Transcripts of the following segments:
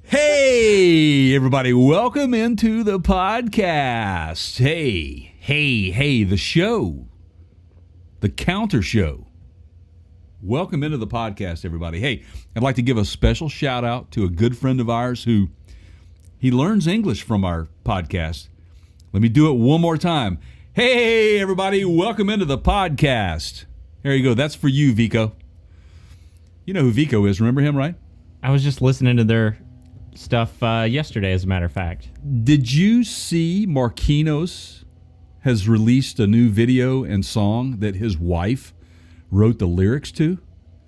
Hey, everybody, welcome into the podcast. Hey, the show, the counter show. Welcome into the podcast, everybody. Hey, I'd like to give a special shout out to a good friend of ours who he learns English from our podcast. Let me do it one more time. Hey, everybody, welcome into the podcast. There you go. That's for you, Vico. You know who Vico is. Remember him, right? I was just listening to their stuff yesterday, as a matter of fact. Did you see Marquinhos has released a new video and song that his wife wrote the lyrics to?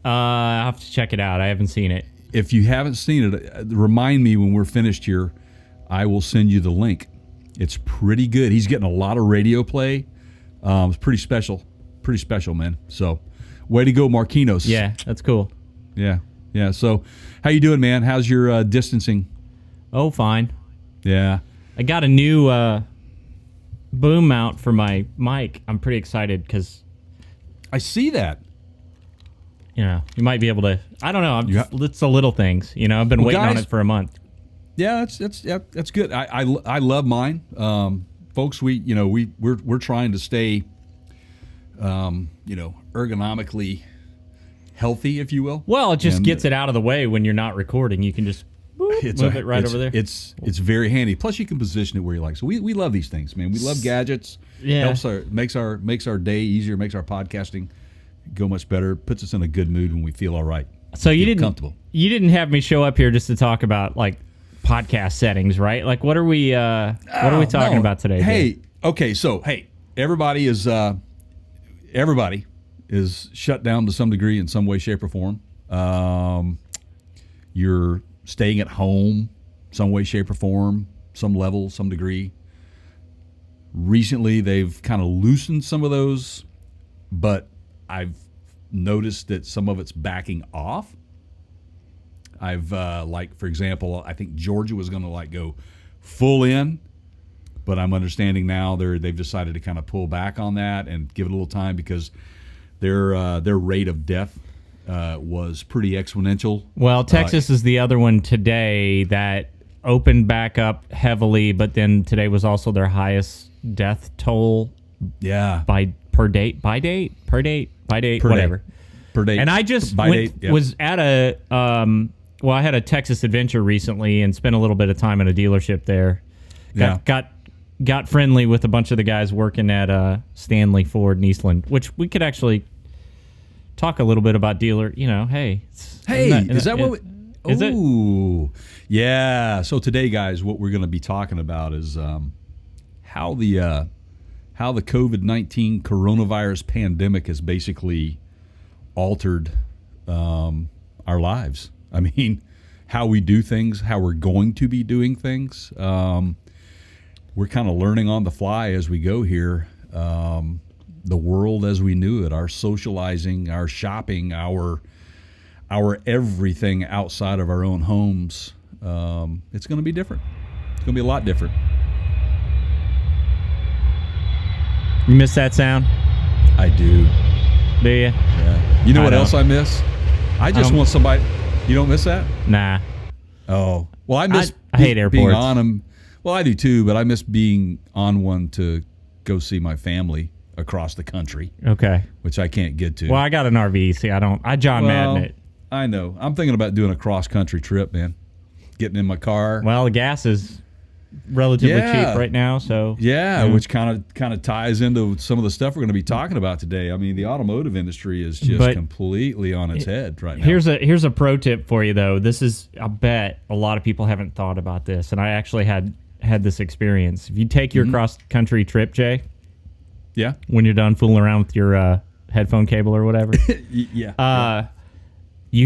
I'll have to check it out. I haven't seen it. If you haven't seen it, remind me when we're finished here. I will send you the link. It's pretty good. He's getting a lot of radio play. It's pretty special. Pretty special, man. So, way to go, Marquinhos. Yeah, that's cool. Yeah. So, how you doing, man? How's your distancing? Oh, fine. Yeah. I got a new boom mount for my mic. I'm pretty excited because, I see that. you might be able to. I don't know. It's the little things. I've been waiting on guys, it for a month. Yeah, that's good. I love mine, folks. We're trying to stay, ergonomically healthy, if you will. Well, it just gets it out of the way when you're not recording. You can just move it right over there. It's very handy. Plus, you can position it where you like. So we love these things, man. We love gadgets. Yeah, makes our day easier. Makes our podcasting go much better. Puts us in a good mood when we feel all right. So you didn't comfortable. You didn't have me show up here just to talk about like podcast settings, right? Like, what are we talking about today? Hey, Dave? Okay, so everybody is shut down to some degree in some way, shape, or form. You're staying at home, some way, shape, or form, some level, some degree. Recently, they've kind of loosened some of those, but I've noticed that some of it's backing off. I've for example, I think Georgia was going to go full in, but I'm understanding now they've decided to kind of pull back on that and give it a little time because their rate of death was pretty exponential. Well, Texas is the other one today that opened back up heavily, but then today was also their highest death toll. Yeah, per date, whatever. Per date. And I just was at I had a Texas adventure recently and spent a little bit of time at a dealership there. Got friendly with a bunch of the guys working at Stanley Ford in Eastland, which we could actually talk a little bit about dealer. Is that what? Is it? Yeah. So today, guys, what we're going to be talking about is how the COVID-19 coronavirus pandemic has basically altered our lives. I mean, how we do things, how we're going to be doing things. We're kind of learning on the fly as we go here. The world as we knew it, our socializing, our shopping, our everything outside of our own homes. It's going to be different. It's going to be a lot different. You miss that sound? I do. Do you? Yeah. You know what else I miss? I just want somebody. You don't miss that? Nah. Oh. Well, I miss I hate airports. Being on them. Well, I do too, but I miss being on one to go see my family across the country. Okay. Which I can't get to. Well, I got an RV. See, I John Madden it. I know. I'm thinking about doing a cross-country trip, man. Getting in my car. Well, the gas is relatively cheap right now, so which kind of ties into some of the stuff we're going to be talking about today. I mean, the automotive industry is just completely on its head right now. Here's a pro tip for you though. This is, I bet a lot of people haven't thought about this, and I actually had this experience. If you take your cross country trip, Jay, when you're done fooling around with your headphone cable or whatever, you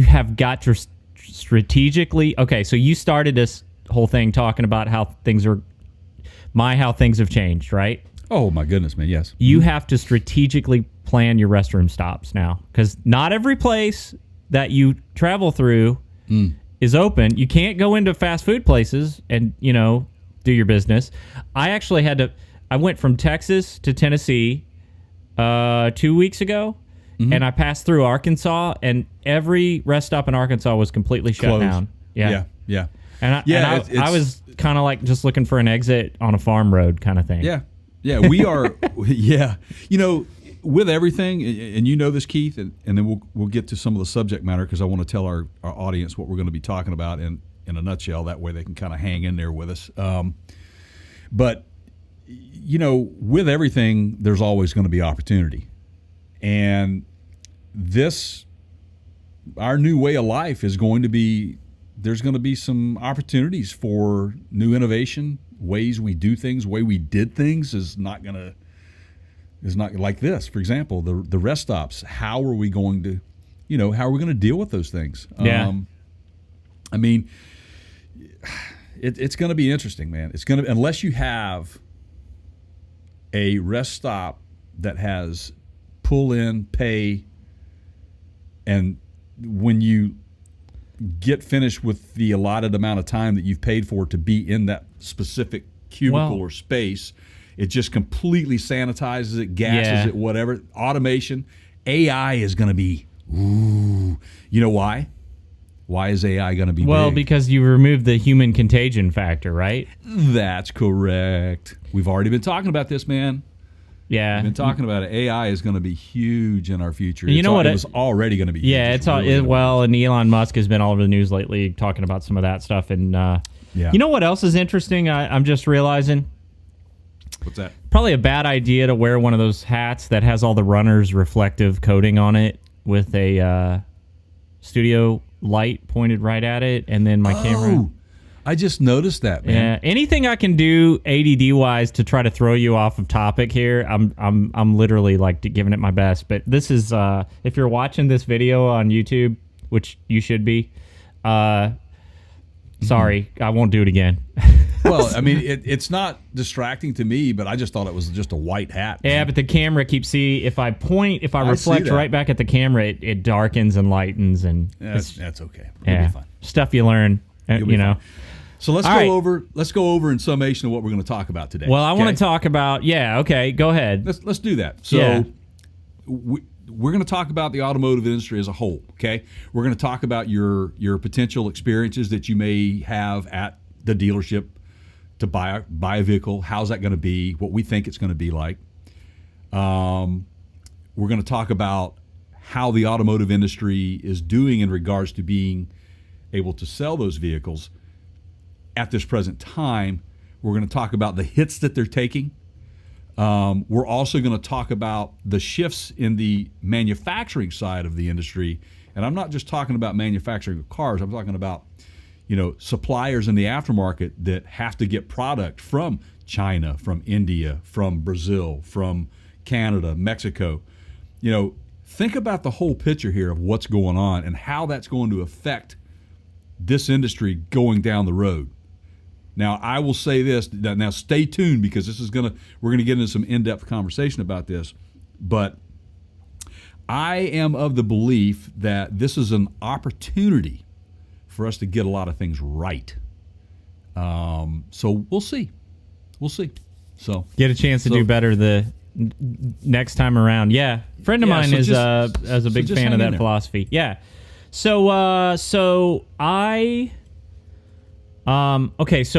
have got to strategically. Okay, so you started this whole thing talking about how things have changed, right? Oh my goodness, man! Yes, you have to strategically plan your restroom stops now, because not every place that you travel through is open. You can't go into fast food places and do your business. I actually I went from Texas to Tennessee 2 weeks ago, and I passed through Arkansas, and every rest stop in Arkansas was completely shut Closed. down. Yeah. And I was kind of like just looking for an exit on a farm road kind of thing. Yeah, we are. Yeah, with everything, and you know this, Keith, and then we'll get to some of the subject matter because I want to tell our audience what we're going to be talking about in a nutshell. That way they can kind of hang in there with us. But with everything, there's always going to be opportunity, and our new way of life is going to be. There's going to be some opportunities for new innovation, ways we do things, way we did things is not like this. For example, the rest stops. How are we going to, how are we going to deal with those things? Yeah. I mean, it's going to be interesting, man. It's going to, unless you have a rest stop that has pull in, pay, and when you get finished with the allotted amount of time that you've paid for to be in that specific cubicle or space, it just completely sanitizes it, gases it, whatever. Automation, AI is going to be, you know why? Why is AI going to be big? Because you removed the human contagion factor, right? That's correct. We've already been talking about this, man. Yeah. We've been talking about it. AI is going to be huge in our future. You know what? It was already going to be huge. Yeah, and Elon Musk has been all over the news lately talking about some of that stuff. And you know what else is interesting? I'm just realizing. What's that? Probably a bad idea to wear one of those hats that has all the runner's reflective coating on it with a studio light pointed right at it, and then my camera. I just noticed that, man. Yeah, anything I can do ADD wise to try to throw you off of topic here, I'm literally like giving it my best. But this is if you're watching this video on YouTube, which you should be, sorry, I won't do it again. Well, I mean, it's not distracting to me, but I just thought it was just a white hat. Man. Yeah, but the camera keeps if I reflect right back at the camera, it darkens and lightens, and that's okay. It'll be fine. Stuff you learn, Fine. So let's go over in summation of what we're going to talk about today. Well, I want to talk about go ahead. Let's do that. So we're going to talk about the automotive industry as a whole, okay? We're going to talk about your potential experiences that you may have at the dealership to buy a vehicle. How's that going to be? What we think it's going to be like. We're going to talk about how the automotive industry is doing in regards to being able to sell those vehicles at this present time. We're going to talk about the hits that they're taking. We're also going to talk about the shifts in the manufacturing side of the industry. And I'm not just talking about manufacturing of cars. I'm talking about, suppliers in the aftermarket that have to get product from China, from India, from Brazil, from Canada, Mexico. Think about the whole picture here of what's going on and how that's going to affect this industry going down the road. Now, I will say this. Now, stay tuned because we're going to get into some in-depth conversation about this. But I am of the belief that this is an opportunity for us to get a lot of things right. So we'll see. So get a chance to do better the next time around. Yeah, friend of mine is a big fan of that philosophy. Yeah. So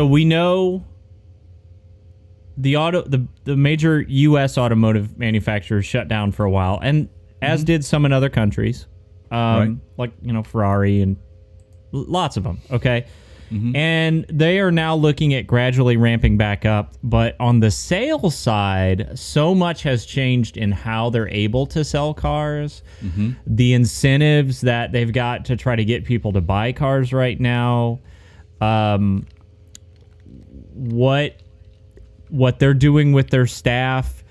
we know the major U.S. automotive manufacturers shut down for a while, and as did some in other countries, like Ferrari and lots of them. Okay, and they are now looking at gradually ramping back up. But on the sales side, so much has changed in how they're able to sell cars, the incentives that they've got to try to get people to buy cars right now. What they're doing with their staff,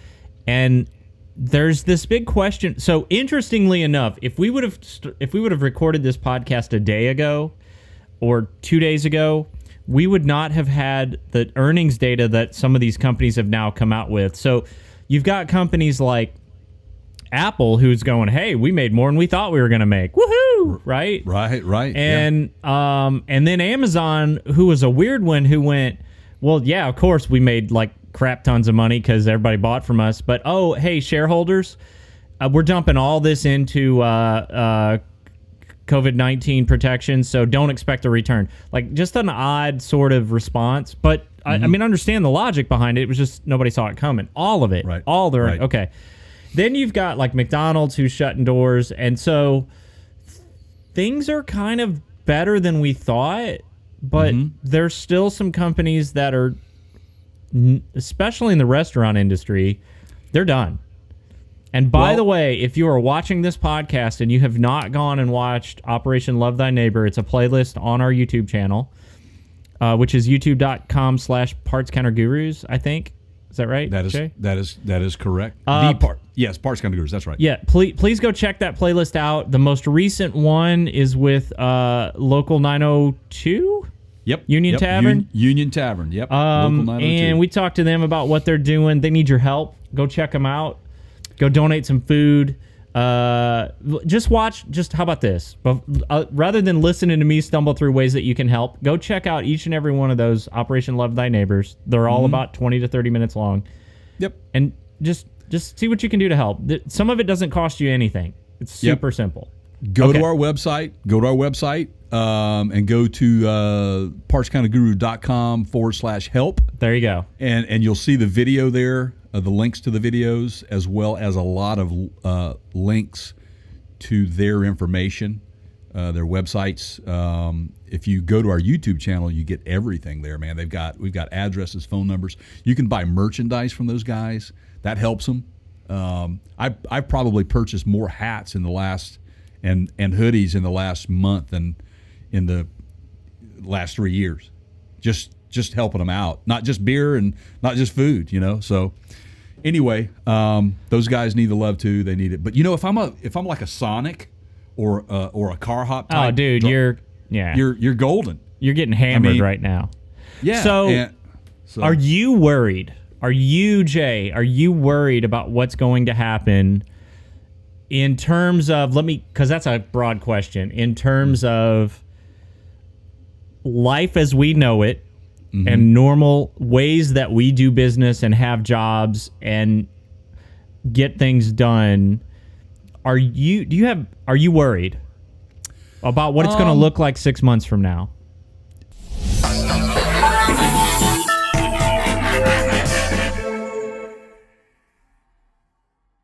and there's this big question. So interestingly enough, if we would have recorded this podcast a day ago or 2 days ago, we would not have had the earnings data that some of these companies have now come out with. So you've got companies like Apple who's going, hey, we made more than we thought we were going to make. Woohoo! Right? Right. And then Amazon, who was a weird one, who went, well, yeah, of course we made like crap tons of money because everybody bought from us. But, oh, hey, shareholders, we're dumping all this into COVID-19 protection, so don't expect a return. Like, just an odd sort of response, but I mean, understand the logic behind it. It was just nobody saw it coming. All of it. Right. All the right. Okay. Then you've got like McDonald's who's shutting doors, and so things are kind of better than we thought, but there's still some companies that are, especially in the restaurant industry, they're done. And by the way, if you are watching this podcast and you have not gone and watched Operation Love Thy Neighbor, it's a playlist on our YouTube channel, which is youtube.com/partscountergurus, I think. Is that right? That Jay? is correct. Yes, Parts Counter Gurus. That's right. Yeah, please go check that playlist out. The most recent one is with Local 902. Yep. Union Tavern. Union Tavern. Yep. Local 902. And we talked to them about what they're doing. They need your help. Go check them out. Go donate some food. Just watch. Just how about this? Rather than listening to me stumble through ways that you can help, go check out each and every one of those Operation Love Thy Neighbors. They're all about 20 to 30 minutes long. Yep. And just see what you can do to help. Some of it doesn't cost you anything. It's super simple. Go to our website. And go to partscounterguru.com/help. There you go. And you'll see the video there, the links to the videos, as well as a lot of links to their information, their websites. If you go to our YouTube channel, you get everything there, man. We've got addresses, phone numbers. You can buy merchandise from those guys. That helps them. I've probably purchased more hats in the last and hoodies in the last month than in the last 3 years. Just helping them out, not just beer and not just food, So anyway, those guys need the love too. They need it. But if I'm like a Sonic or a Car Hop type, oh dude, you're golden. You're getting hammered right now. Yeah. So are you worried? Are you, Jay? Are you worried about what's going to happen in terms of because that's a broad question. In terms of life as we know it, and normal ways that we do business and have jobs and get things done, are you worried about what it's going to look like 6 months from now?